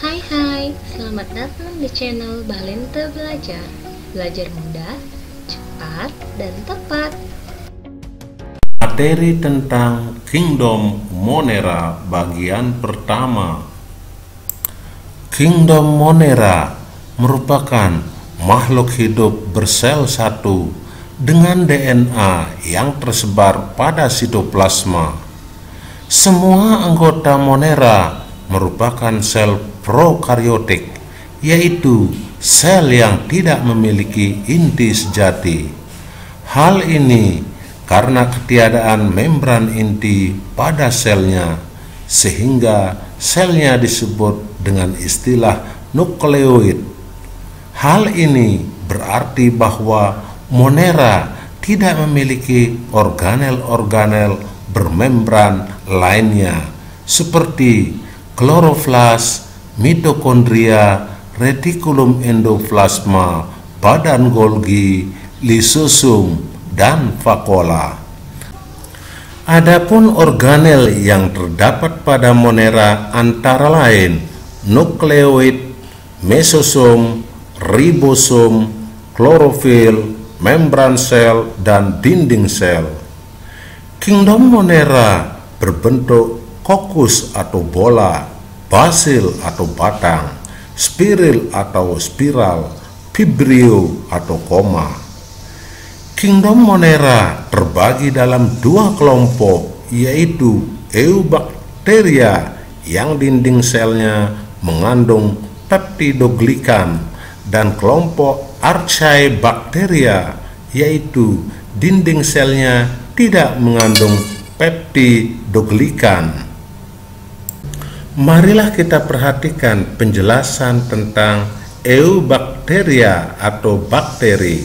Hai, selamat datang di channel Balente Belajar. Belajar mudah, cepat, dan tepat. Materi tentang Kingdom Monera bagian pertama. Kingdom Monera merupakan makhluk hidup bersel satu dengan DNA yang tersebar pada sitoplasma. Semua anggota Monera merupakan sel prokaryotik, yaitu sel yang tidak memiliki inti sejati. Hal ini karena ketiadaan membran inti pada selnya, sehingga selnya disebut dengan istilah nukleoid. Hal ini berarti bahwa Monera tidak memiliki organel-organel bermembran lainnya seperti kloroflas, mitokondria, retikulum endoplasma, badan Golgi, lisosum, dan vakuola. Adapun organel yang terdapat pada Monera antara lain nukleoid, mesosom, ribosom, klorofil, membran sel, dan dinding sel. Kingdom Monera berbentuk kokus atau bola, basil atau batang, spiril atau spiral, vibrio atau koma. Kingdom Monera terbagi dalam dua kelompok, yaitu Eubacteria yang dinding selnya mengandung peptidoglikan dan kelompok Archaebacteria, yaitu dinding selnya tidak mengandung peptidoglikan. Marilah kita perhatikan penjelasan tentang Eubacteria atau bakteri.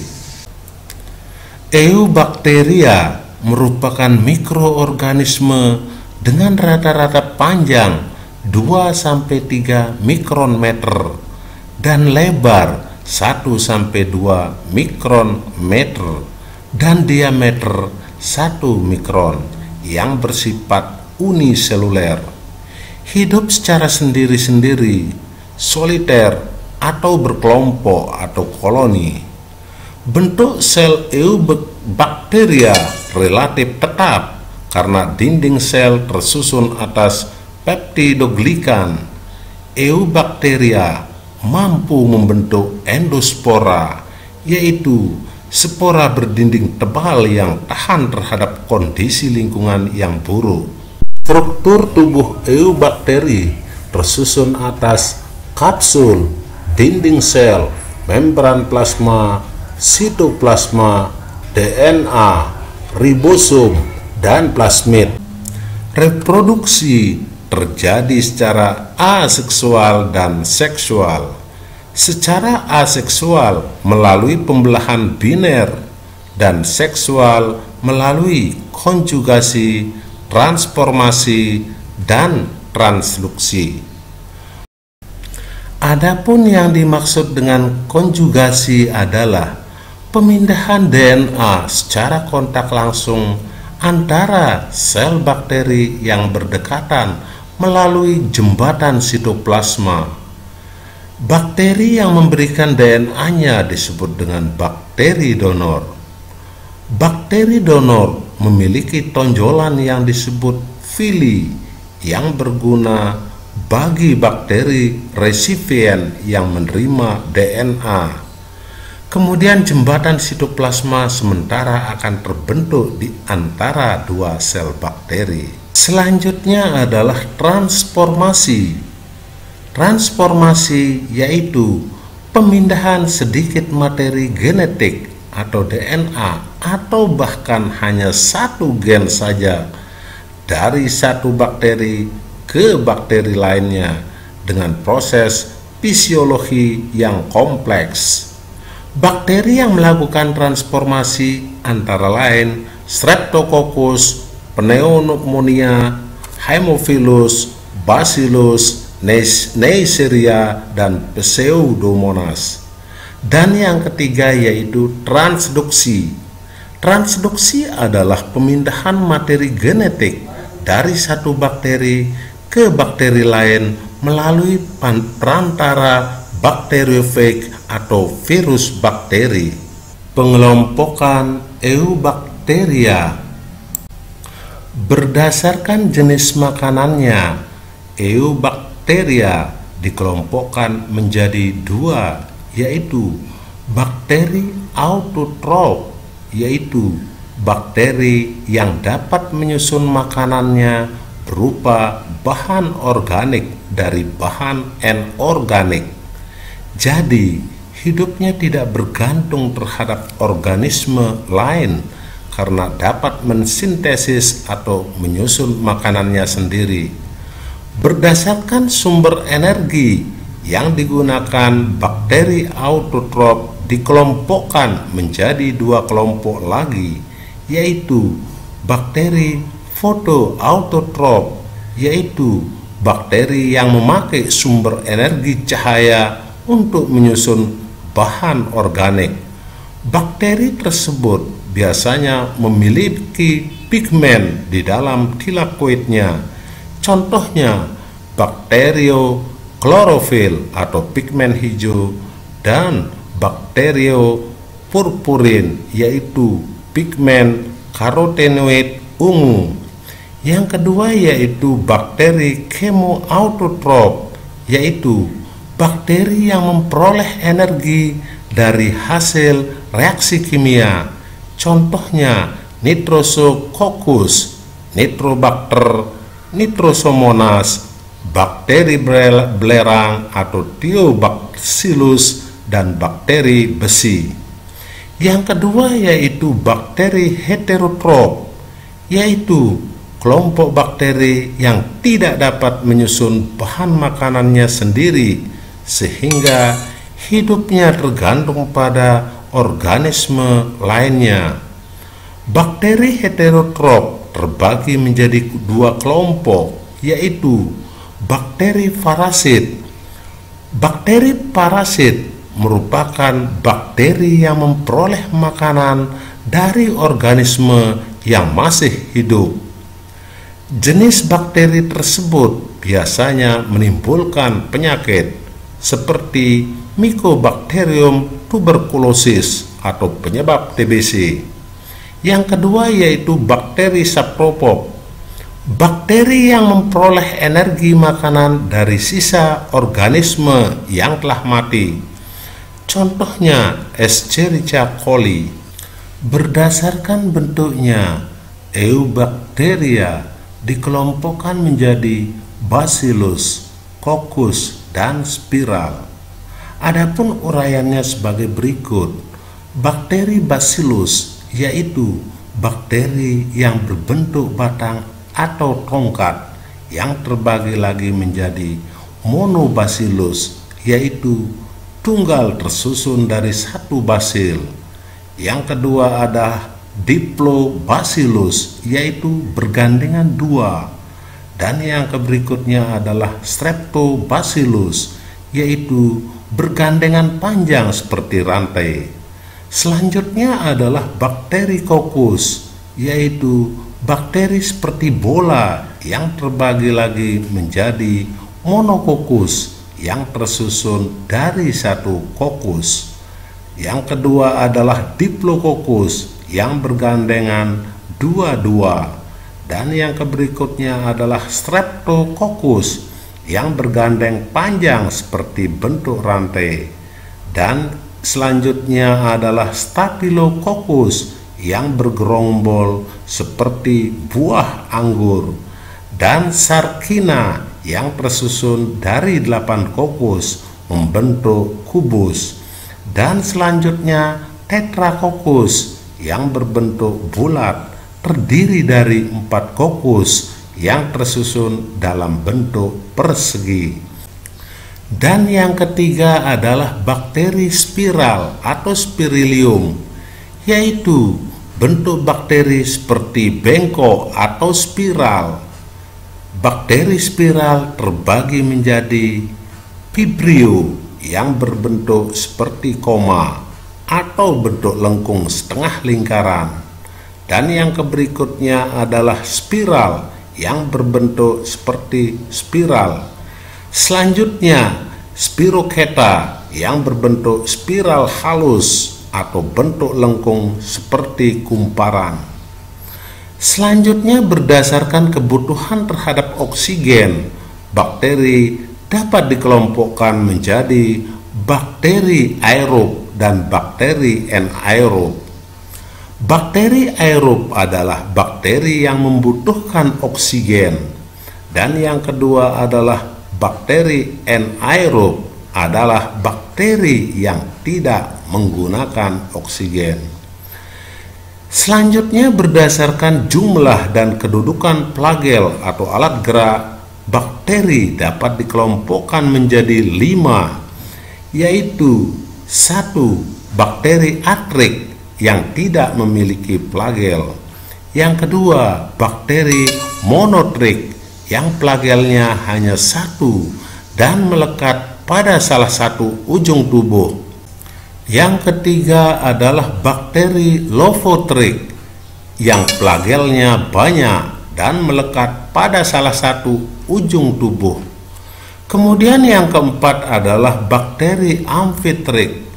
Eubacteria merupakan mikroorganisme dengan rata-rata panjang 2-3 mikrometer dan lebar 1-2 mikrometer dan diameter 1 mikron yang bersifat uniseluler. Hidup secara sendiri-sendiri, soliter, atau berkelompok atau koloni. Bentuk sel Eubacteria relatif tetap karena dinding sel tersusun atas peptidoglikan. Eubacteria mampu membentuk endospora, yaitu spora berdinding tebal yang tahan terhadap kondisi lingkungan yang buruk. Struktur tubuh eubakteri tersusun atas kapsul, dinding sel, membran plasma, sitoplasma, DNA, ribosom, dan plasmid. Reproduksi terjadi secara aseksual dan seksual. Secara aseksual melalui pembelahan biner dan seksual melalui konjugasi, transformasi, dan transduksi. Adapun yang dimaksud dengan konjugasi adalah pemindahan DNA secara kontak langsung antara sel bakteri yang berdekatan melalui jembatan sitoplasma. Bakteri yang memberikan DNA-nya disebut dengan bakteri donor. Bakteri donor memiliki tonjolan yang disebut villi yang berguna bagi bakteri resipien yang menerima DNA. Kemudian jembatan sitoplasma sementara akan terbentuk di antara dua sel bakteri. Selanjutnya adalah transformasi. Transformasi yaitu pemindahan sedikit materi genetik atau DNA atau bahkan hanya satu gen saja dari satu bakteri ke bakteri lainnya dengan proses fisiologi yang kompleks. Bakteri yang melakukan transformasi antara lain Streptococcus, pneumonia, Haemophilus, Bacillus, Neisseria, dan Pseudomonas. Dan yang ketiga yaitu transduksi. Transduksi adalah pemindahan materi genetik dari satu bakteri ke bakteri lain melalui perantara bakteriofag atau virus bakteri. Pengelompokan Eubacteria. Berdasarkan jenis makanannya, Eubacteria dikelompokkan menjadi dua, yaitu bakteri autotrof, yaitu bakteri yang dapat menyusun makanannya berupa bahan organik dari bahan anorganik. Jadi, hidupnya tidak bergantung terhadap organisme lain karena dapat mensintesis atau menyusun makanannya sendiri. Berdasarkan sumber energi yang digunakan, bakteri autotrof dikelompokkan menjadi dua kelompok lagi, yaitu bakteri fotoautotrof, yaitu bakteri yang memakai sumber energi cahaya untuk menyusun bahan organik. Bakteri tersebut biasanya memiliki pigmen di dalam tilakoidnya. Contohnya bakterioklorofil atau pigmen hijau dan bakteriopurpurin, yaitu pigmen karotenoid ungu. Yang kedua yaitu bakteri chemoautotrof, yaitu bakteri yang memperoleh energi dari hasil reaksi kimia. Contohnya Nitrosococcus, Nitrobacter, Nitrosomonas, bakteri belerang atau Thiobacillus, dan bakteri besi. Yang kedua yaitu bakteri heterotrof, yaitu kelompok bakteri yang tidak dapat menyusun bahan makanannya sendiri sehingga hidupnya tergantung pada organisme lainnya. Bakteri heterotrof terbagi menjadi dua kelompok, yaitu bakteri parasit. Bakteri parasit merupakan bakteri yang memperoleh makanan dari organisme yang masih hidup. Jenis bakteri tersebut biasanya menimbulkan penyakit seperti Mycobacterium tuberculosis atau penyebab TBC. Yang kedua yaitu bakteri sapropof, bakteri yang memperoleh energi makanan dari sisa organisme yang telah mati. Contohnya Escherichia coli. Berdasarkan bentuknya, Eubacteria dikelompokkan menjadi Bacillus, Coccus, dan spiral. Adapun uraiannya sebagai berikut. Bakteri Bacillus yaitu bakteri yang berbentuk batang atau tongkat yang terbagi lagi menjadi Monobacillus, yaitu tunggal tersusun dari satu basil. Yang kedua ada Diplobacillus, yaitu bergandengan dua. Dan yang berikutnya adalah Streptobacillus, yaitu bergandengan panjang seperti rantai. Selanjutnya adalah bakteri Coccus, yaitu bakteri seperti bola yang terbagi lagi menjadi Monococcus yang tersusun dari satu coccus. Yang kedua adalah Diplococcus yang bergandengan dua-dua. Dan yang berikutnya adalah Streptococcus yang bergandeng panjang seperti bentuk rantai. Dan selanjutnya adalah Staphylococcus yang bergerombol seperti buah anggur. Dan Sarcina yang tersusun dari 8 coccus membentuk kubus. Dan selanjutnya Tetracoccus yang berbentuk bulat terdiri dari 4 coccus yang tersusun dalam bentuk persegi. Dan yang ketiga adalah bakteri spiral atau spirilium, yaitu bentuk bakteri seperti bengkok atau spiral. Bakteri spiral terbagi menjadi Vibrio yang berbentuk seperti koma atau bentuk lengkung setengah lingkaran. Dan yang berikutnya adalah spiral yang berbentuk seperti spiral. Selanjutnya, spirocheta yang berbentuk spiral halus atau bentuk lengkung seperti kumparan. Selanjutnya, berdasarkan kebutuhan terhadap oksigen, bakteri dapat dikelompokkan menjadi bakteri aerob dan bakteri anaerob. Bakteri aerob adalah bakteri yang membutuhkan oksigen, dan yang kedua adalah bakteri anaerob adalah bakteri yang tidak menggunakan oksigen. Selanjutnya, berdasarkan jumlah dan kedudukan flagel atau alat gerak, bakteri dapat dikelompokkan menjadi 5, yaitu 1. Bakteri atrik yang tidak memiliki flagel. Yang kedua, bakteri monotrik yang flagelnya hanya 1 dan melekat pada salah satu ujung tubuh. Yang ketiga adalah bakteri lovotrik yang flagelnya banyak dan melekat pada salah satu ujung tubuh. Kemudian yang keempat adalah bakteri amfitrik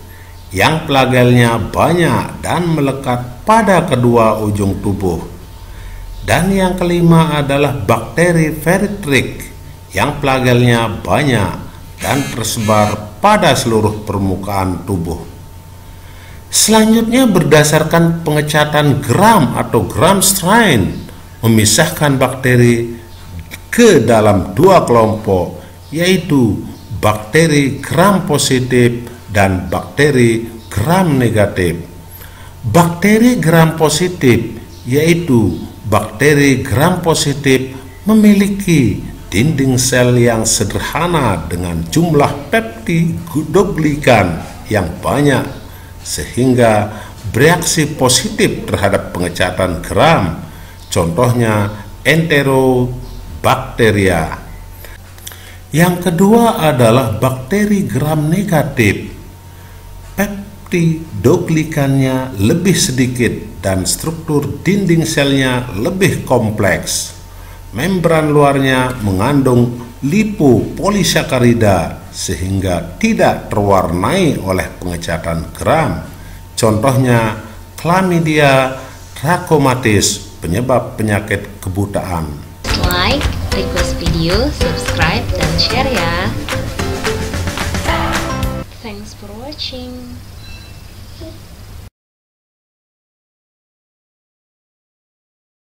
yang flagelnya banyak dan melekat pada kedua ujung tubuh. Dan yang kelima adalah bakteri feritrik yang flagelnya banyak dan tersebar pada seluruh permukaan tubuh. Selanjutnya, berdasarkan pengecatan Gram atau Gram strain memisahkan bakteri ke dalam 2 kelompok, yaitu bakteri Gram positif dan bakteri Gram negatif. Bakteri Gram positif, yaitu bakteri Gram positif, memiliki dinding sel yang sederhana dengan jumlah peptidoglikan yang banyak, sehingga bereaksi positif terhadap pengecatan Gram, contohnya enterobacteria. Yang kedua adalah bakteri Gram negatif. Peptidoglikannya lebih sedikit dan struktur dinding selnya lebih kompleks. Membran luarnya mengandung lipopolisakarida sehingga tidak terwarnai oleh pengecatan Gram. Contohnya Chlamydia trachomatis, penyebab penyakit kebutaan. Like, request video, subscribe, dan share ya. Thanks for watching.